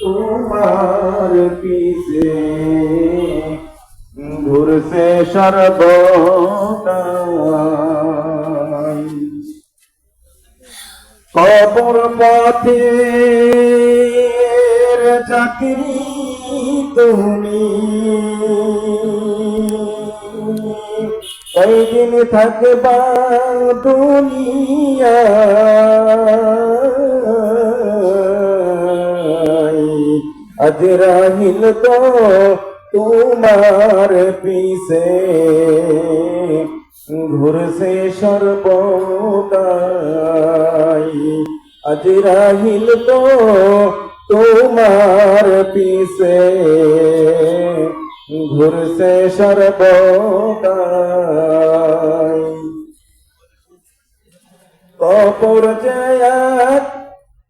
তোমার পিছে ঘুরছে সর্বদাই। কবর পথের চাকরি তুমি, কয়দিন থাকবা দুনিয়ায়, আজরাইল তো তোমার পিছে ঘুরছে সর্বদাই। আজরাইল তো তোমার পিছে ঘুরছে সর্বদাই। কবর যে এক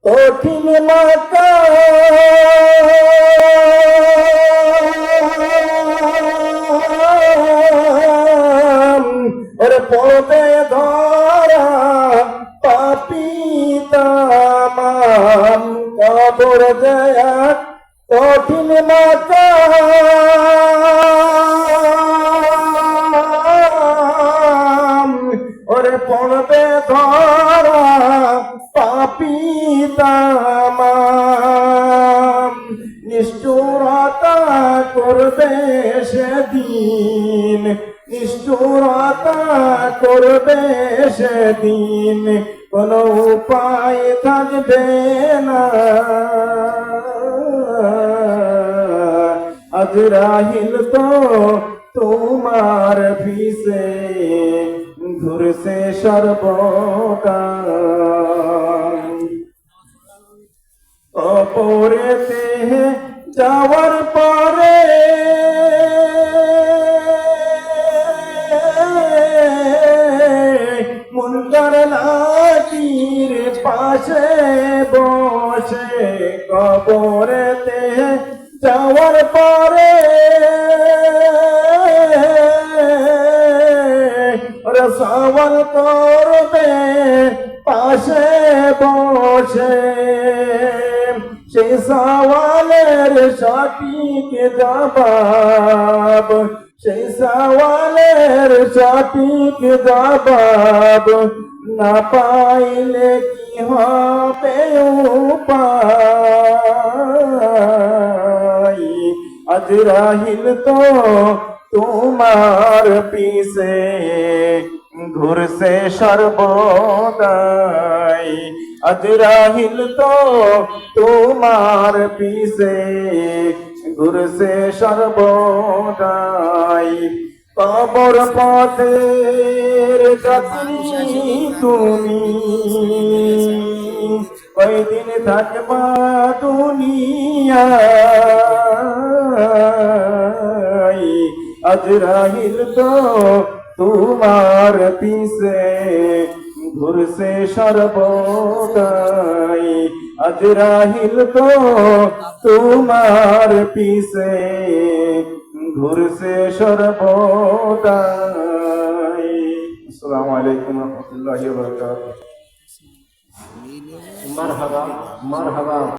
কঠিন মাকাম, ওরে পড়বে ধরা পাপী তামাম। কবর যে এক কঠিন মাকাম, ওরে পড়বে ধরা পাপী তামাম। নিষ্ঠুরতা করবে সেদিন, নিষ্ঠুরতা করবে সেদিন, কোনো উপায় থাকবে না। আজরাইল তো তোমার পিছে ঘুরছে সর্বদাই। কবরেতে যাওয়ার পরে মুনকার নাকির পাশে বসে, কবরেতে যাওয়ার পরে সওয়াল করবে পাশে বসে। সেই সওয়ালের সঠিক জবাব, সেই সওয়ালের সঠিক জবাব না পাইলে কি হবে উপায়। আজরাইল তো তোমার পিছে ঘুরছে সর্বদাই। আজরাইল তো তোমার পিছে ঘুরছে সর্বদাই। কবর পথের যাত্রী তুমি, কয়দিন থাকবা দুনিয়ায়, আজরাইল তো তোমার পিছে ঘুরছে সর্বদাই। আজরাইল তো তোমার পিছে ঘুরছে সর্বদাই। আসসালামু আলাইকুম ওয়া রাহমাতুল্লাহি ওয়া বারাকাতুহু। মারহাবা মারহাবা।